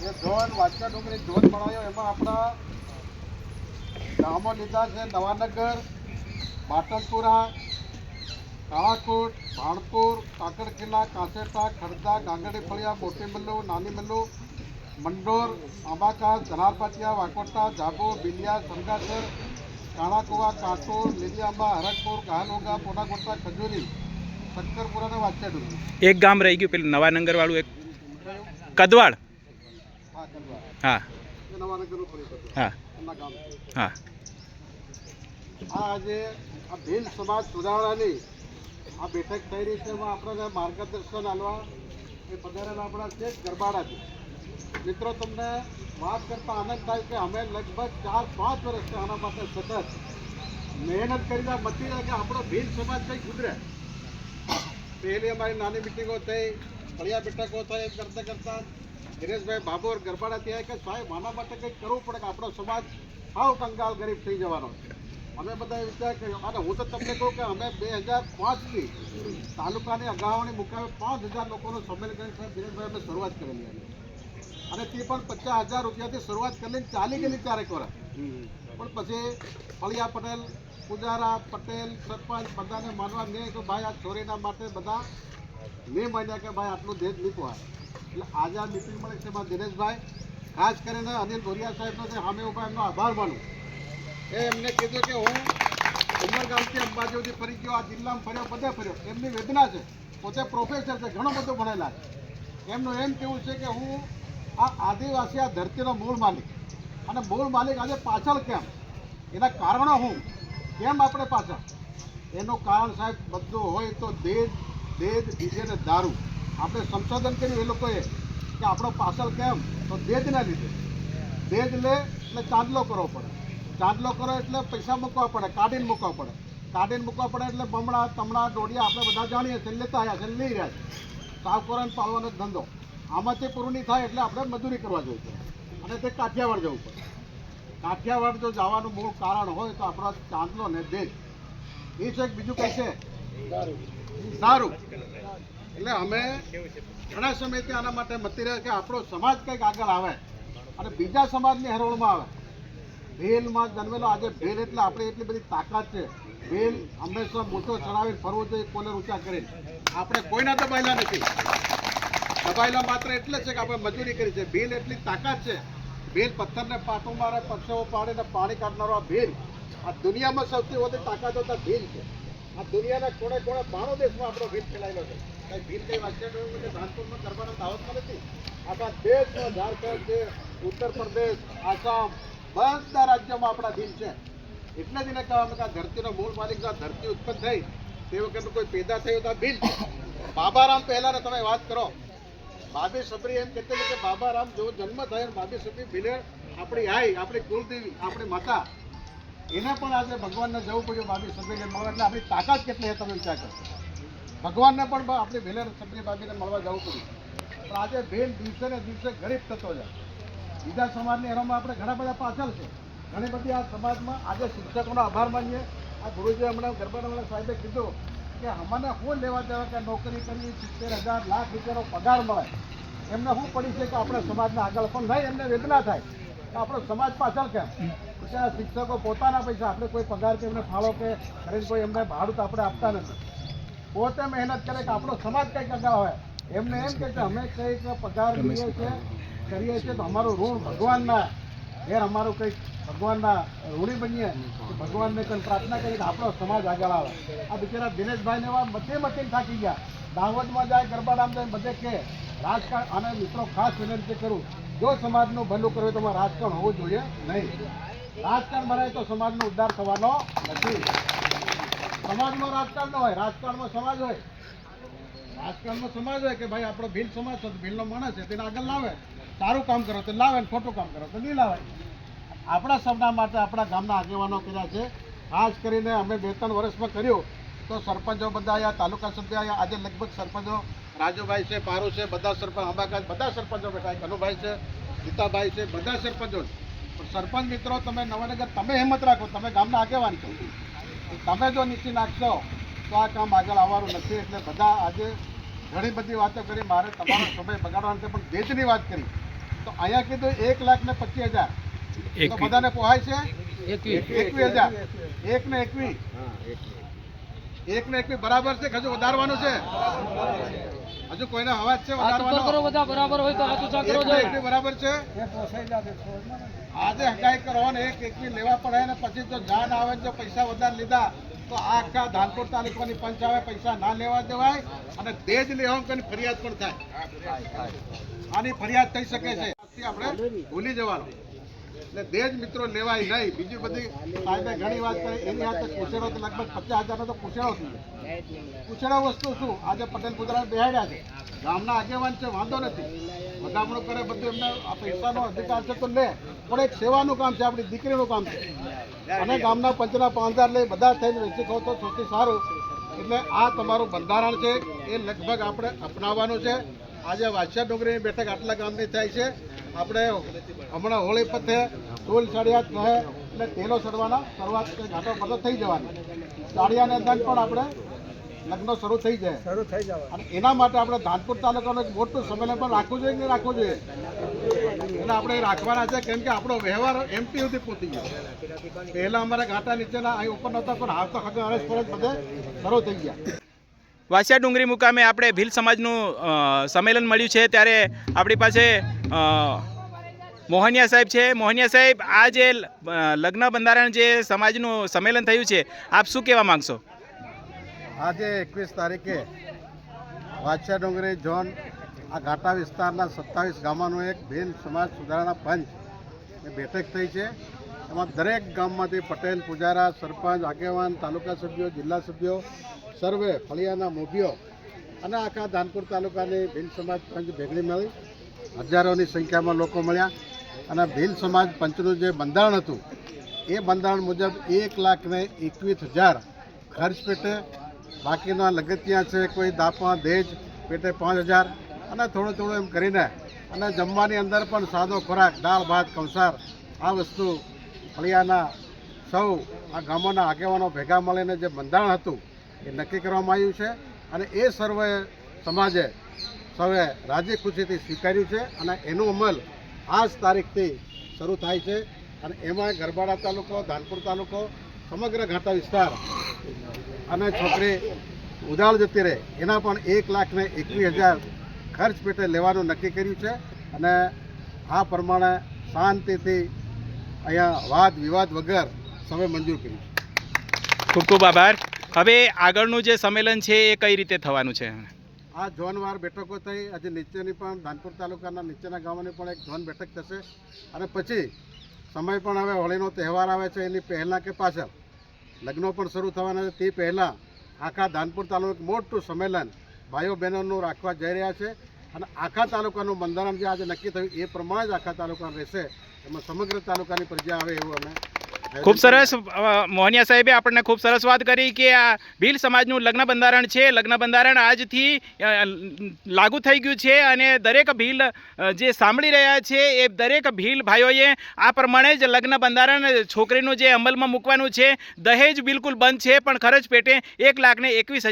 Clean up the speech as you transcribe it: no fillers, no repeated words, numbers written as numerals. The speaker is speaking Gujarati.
એ ઝોન વાંચકા ડુંગરી ઝોન બનાવ્યો એમાં આપણા ગામો લીધા છે નવાનગર, પાટણપુરા, કાળાકોટ, ભાણપુર, કાકડકિલ્લા, કાંસેટા, ખડદા, ગાંગડી ફળિયા, મોટી મલ્લુ, નાની મલ્લુ, મંડોર, આંબાકાસ, ધનારપાટિયા, વાકોટા, જાબો, બિલિયા, સંગાસર, કાણાકુવા, કાંટોર, લીલીઆંબા, હરકપુર, ગાહલોગા, પોનાગોટા, ખજૂરી, શક્કરપુરા અને વાંચકા ડુંગરી. એક ગામ રહી ગયું પેલું નવાનગર વાળું, એક કદવાડ. હા, કદવા. હા એ નવાનગરનું થોડી કદવા. હા એમના ગામ. હા. આ આજે આ ભીલ સમાજ સુધારણાની આ બેઠક થઈ રહી છે. એમાં આપણને માર્ગદર્શન આપવા એ પધારેલા આપણા છે ગરબાડાથી. મિત્રો, તમને વાત કરતા આનંદ થાય કે અમે લગભગ 4-5 વર્ષથી આના માટે સતત મહેનત કરીને મતી રહે કે આપણો ભીલ સમાજ કંઈક સુધરે. પહેલી અમારી નાની મિટિંગો થઈ, ફળિયા બેઠકો થઈ, કરતાં કરતાં દિનેશભાઈ બાબોર ગરબાડાથી આવ્યા કે સાહેબ આના માટે કંઈક કરવું પડે કે આપણો સમાજ સાવ કંગાલ ગરીબ થઈ જવાનો છે. અમે બધા વિચાર કર્યો અને હું તો તમને કહું કે અમે 2005થી તાલુકાની અગાઉની મુકામે 5000 લોકોનું સંમેલન કરીને સાહેબ દિનેશભાઈ અમે શરૂઆત કરેલી હતી અને તે પણ 50,000 રૂપિયાથી શરૂઆત કરેલી ચાલી ગયેલી 4 વર્ષ. પણ પછી ફળિયા પટેલ, પુજારા પટેલ, સરપંચ બધાને માનવા મેં કે ભાઈ આ ચોરીના માટે બધા મેં માન્યા કે ભાઈ આટલું દેશ નહીં પહોંચે. એટલે આજે આ મિટિંગ મળે છે એમાં દિનેશભાઈ ખાસ કરીને અનિલ ભોરિયા સાહેબનો જે સામે ઉભા એમનો આભાર માનું. એ એમને કીધું કે હું ઉમરગામથી અંબાજી સુધી ફરી ગયો, આ જિલ્લામાં ફર્યો, બધે ફર્યો. એમની વેદના છે, પોતે પ્રોફેસર છે, ઘણો બધો ભણેલા છે. એમનું એમ કેવું છે કે હું આ આદિવાસી આ ધરતીનો મૂળ માલિક અને મૂળ માલિક આજે પાછળ કેમ, એના કારણો હું કેમ આપણે પાછળ, એનું કારણ સાહેબ બધું હોય તો દેજ ડીજે ને દારૂ. આપણે સંશોધન કર્યું એ લોકોએ કે આપણો પાછળ કેમ, તો દેજના લીધે. દેજ લે એટલે ચાંદલો કરવો પડે, ચાંદલો કરો એટલે પૈસા મૂકવા પડે, કાઢીને મૂકવા પડે, કાઢીને મૂકવા પડે એટલે બમણા તમણા ડોડિયા આપણે બધા જાણીએ છીએ, લેતા આવ્યા છે, લઈ રહ્યા છે. સાવકોરાને પાળવાનો ધંધો આમાંથી પૂરું નહીં થાય એટલે આપણે મજૂરી કરવા જવું પડે અને તે કાઠિયાવાડ જવું પડે. કાઠિયાવાડ જો જવાનું મૂળ કારણ હોય તો આપણો ચાંદલો ને દેજ એ છે. બીજું કંઈ છે સારું. એટલે અમે ઘણા સમયથી આના માટે મતી રહ્યા કે આપણો સમાજ કંઈક આગળ આવે અને બીજા સમાજની હરોળમાં આવે. ભેલમાં જન્મેલો આજે ભેલ એટલે આપણે એટલી બધી તાકાત છે. ભેલ હંમેશા મોટો ચડાવીને ફરવું જોઈએ, કોલર ઊંચા કરીને. આપણે કોઈના દબાયેલા નથી, દબાયેલા માત્ર એટલે છે કે આપણે મજૂરી કરી છે. ભેલ એટલી તાકાત છે. ભેલ પથ્થરને પાટું મારે, પરસેવો પાડીને પાણી કાઢનારો આ ભેલ. આ દુનિયામાં સૌથી વધુ તાકાત હોતા ભેલ છે. આ દુનિયાના કોણે કોણે 92 દેશમાં આપણો ભેલ ફેલાયેલો છે. કંઈ ભીલ કંઈ વાંચ્યા ધાનપુરમાં ગરબાના દાવતમાં નથી. આપણા દેશમાં ઝારખંડ છે, ઉત્તર પ્રદેશ, આસામ બધા રાજ્યોમાં આપણા ભીલ છે. એટલે જ એને કહેવામાં કે આ ધરતીનો મૂળ માલિક જો આ ધરતી ઉત્પન્ન થઈ તે વખતનું કોઈ પેદા થયું તો આ ભીલ છે. બાબારામ પહેલાને તમે વાત કરો, બાબી સબરી એમ કહેતી હતી કે બાબારામ જેવો જન્મ થયો ને બાબી સબરી ભીલે આપણી આઈ, આપણી કુલદેવી, આપણી માતા, એને પણ આજે ભગવાનને જવું પડ્યું બાબી સબરીને મળવા. એટલે આપણી તાકાત કેટલી છે તમે વિચાર કરો. ભગવાનને પણ આપણી ભીલે સબરી બાબીને મળવા જવું પડ્યું. પણ આજે ભીલ દિવસે ને દિવસે ગરીબ થતો જાય. બીજા સમાજની હેરોમાં આપણે ઘણા બધા પાછળ છે. ઘણી બધી આ સમાજમાં આજે શિક્ષકોનો આભાર માનીએ. આ ગુરુજી હમણાં ગરબાના સાહેબે કીધું કે અમને શું લેવા દેવા કે નોકરી કરી 70,000 લાખ રૂપિયાનો પગાર મળે, એમને શું પડી છે કે આપણા સમાજના આગળ પણ થાય, એમને વેદના થાય કે આપણો સમાજ પાછળ કેમ. બિચારા શિક્ષકો પોતાના પૈસા, આપણે કોઈ પગાર કે એમને ફાળો કે ખરીદ કોઈ એમને ભાડું તો આપણે આપતા નથી. પોતે મહેનત કરે કે આપણો સમાજ કંઈક આગળ હોય. એમને એમ કે અમે કંઈક પગાર લઈએ છીએ, કરીએ છીએ તો અમારું ઋણ ભગવાનના ઘેર, અમારું કંઈક ભગવાનના ઋણી બનીએ તો ભગવાનને કંઈ પ્રાર્થના કરીએ કે આપણો સમાજ આગળ આવે. આ બિચારા દિનેશભાઈને એવા મતે થાકી ગયા. દાહોદમાં જાય, ગરબાડામાં જાય, બધે કે રાજકારણ. અને મિત્રો ખાસ વિનંતી કરું, જો સમાજનું ભલું કરવું તો એમાં રાજકારણ હોવું જોઈએ નહીં. રાજકારણ ભરાય તો સમાજનો ઉદ્ધાર થવાનો નથી. સમાજમાં રાજકારણ ન હોય, રાજકારણમાં સમાજ હોય. રાજકારણમાં સમાજ હોય કે ભાઈ આપણો ભીલ સમાજ છે, ભીલનો માણસ છે, તેને આગળ લાવે. સારું કામ કરો તો લાવે, ખોટું કામ કરો તો નહીં લાવે. આપણા સૌના માટે આપણા ગામના આગેવાનો કર્યા છે. ખાસ કરીને અમે 2-3 વર્ષમાં કર્યું તો સરપંચો બધા આવ્યા, તાલુકા સભ્ય આવ્યા. આજે લગભગ સરપંચો રાજુભાઈ છે, પારુ છે, બધા સરપંચ, અંબાકાસ બધા સરપંચો બેઠા, કનુભાઈ છે, ગીતાભાઈ છે, બધા સરપંચો. પણ સરપંચ મિત્રો તમે નવાનગર તમે હિંમત રાખો, તમે ગામના આગેવાન છો. તમે જો નીચે નાખશો તો આ કામ આગળ આવવાનું નથી. એટલે બધા આજે ઘણી બધી વાતો કરી, મારે તમારો સમય બગાડવાનો છે, પણ દેશની વાત કરી. તો અહીંયા કીધું 1,25,000 તો બધાને પોહાય છે 21,000 1 ને 21 1 ને 21 બરાબર છે કે હજુ વધારવાનું છે હજુ કોઈને અવાજ છે વધારવાનો બરાબર હોય તો હાથું ચા કરો 1 ને 21 બરાબર છે આજે હકાઈ કરવાનો 1 21 લેવા પડે ને પછી જો જાન આવે ને જો પૈસા વધારે લીધા તો આ આખા ધાનપુર તાલુકાની પંચ આવે પૈસા ના લેવા દેવાય અને દેજ લેવા કોઈ ફરિયાદ પણ થાય આની ફરિયાદ થઈ શકે છે આપણે ભૂલી જવાનું એટલે દેજ મિત્રો લેવાય નહીં બીજી બધી સાહેબે ઘણી વાત કરી એની હાથે કુશેડો તો લગભગ 50,000 તો કુશેડો થઈ જાય કુશેડો વસ્તુ શું આજે પટેલ ગુજરાત બેહાડ્યા છે ગામના આગેવાન છે વાંધો નથી વધામણું કરે બધું એમને આ પૈસાનો અધિકાર છે તો લે પણ એક સેવાનું કામ છે આપણી દીકરીનું કામ છે અને ગામના પંચના 5,000 લઈ બધા થઈને વેચી ખાવ તો સૌથી સારું એટલે આ તમારું બંધારણ છે એ લગભગ આપણે અપનાવવાનું છે આજે વાછિયા ડુંગરીની બેઠક આટલા ગામની થાય છે આપણે હમણાં હોળી પતે ટોલ ચડિયાત રહે એટલે તેલો ચડવાના શરૂઆત ઘાટો બધો થઈ જવાની ચાળિયાને દંડ પણ આપણે લગ્નો શરૂ થઈ જાય અને એના માટે આપણે ધાનપુર તાલુકાનું એક મોટું સંમેલન પણ રાખવું જોઈએ કે રાખવું જોઈએ એટલે આપણે એ રાખવાના છે કેમ કે આપણો વ્યવહાર એમપી સુધી પહોંચી ગયો પહેલાં અમારા ઘાટા નીચેના અહીં ઉપર નહોતા પણ હાલ તો ખબર હરેશ ફરજ બધે શરૂ થઈ ગયા વાસિયા ડુંગરી મુકામે આપણે ભીલ સમાજનું સંમેલન મળ્યું છે ત્યારે આપણી પાસે મોહનિયા સાહેબ છે. મોહનિયા સાહેબ, આ જે લગ્ન બંધારણ જે સમાજનું સંમેલન થયું છે આપ શું કહેવા માંગશો? આજે 21 તારીખે વાછિયા ડુંગરી ઝોન આ ઘાટા વિસ્તારના 27 ગામોનું એક ભીલ સમાજ સુધારણા પંચ એ બેઠક થઈ છે. એમાં દરેક ગામમાંથી પટેલ, પૂજારા, સરપંચ, આગેવાન, તાલુકા સભ્યો, જિલ્લા સભ્યો સર્વે ફળિયાના મોભીઓ અને આખા ધાનપુર તાલુકાની ભીલ સમાજ પંચ ભેગી મળી હજારોની સંખ્યામાં લોકો મળ્યા અને ભીલ સમાજ પંચનું જે બંધારણ હતું એ બંધારણ મુજબ 1,21,000 ખર્ચ પેટે, બાકીના લગતિયા છે કોઈ દાપા દહેજ પેટે 5,000 અને થોડું થોડું એમ કરીને અને જમવાની અંદર પણ સાદો ખોરાક દાળ ભાત કંસાર આ વસ્તુ ફળિયાના સૌ આ ગામોના આગેવાનો ભેગા મળીને જે બંધારણ હતું એ નક્કી કરવામાં આવ્યું છે અને એ સર્વે સમાજે સૌએ રાજી ખુશીથી સ્વીકાર્યું છે અને એનો અમલ આ જ તારીખથી શરૂ થાય છે અને એમાં ગરબાડા તાલુકો, ધાનપુર તાલુકો, સમગ્ર ઘાટા વિસ્તાર અને છોકરી ઉદાળ જતી રહે એના પણ 1,21,000 ખર્ચ પેટે લેવાનું નક્કી કર્યું છે અને આ પ્રમાણે શાંતિથી અહીંયા વાદ વિવાદ વગર સૌએ મંજૂર કર્યું છે. ખૂબ ખૂબ આભાર. હવે આગળનું જે સંમેલન છે એ કઈ રીતે થવાનું છે? આ ઝોનવાર બેઠકો થઈ આજે નીચેની પણ ધાનપુર તાલુકાના નીચેના ગામોની પણ એક ઝોન બેઠક થશે અને પછી સમય પણ હવે હોળીનો તહેવાર આવે છે એની પહેલાં કે પાછળ લગ્નો પણ શરૂ થવાના છે તે પહેલાં આખા ધાનપુર તાલુકાનું મોટું સંમેલન ભાઈઓ બહેનોનું રાખવા જઈ રહ્યા છે અને આખા તાલુકાનું બંધારણ જે આજે નક્કી થયું એ પ્રમાણે જ આખા તાલુકા રહેશે. એમાં સમગ્ર તાલુકાની પ્રજા આવે એવું અમે ખૂબ સરસ. મોહનિયા સાહેબે આપણને ખૂબ સરસ વાત કરી કે આ ભીલ સમાજનું લગ્ન બંધારણ છે. લગ્ન બંધારણ આજથી લાગુ થઈ ગયું છે અને દરેક ભીલ જે સાંભળી રહ્યા છે એ દરેક ભીલ ભાઈઓએ આ પ્રમાણે જ લગ્ન બંધારણ છોકરીનું જે અમલમાં મૂકવાનું છે. દહેજ બિલકુલ બંધ છે પણ ખર્ચ પેટે 1,21,000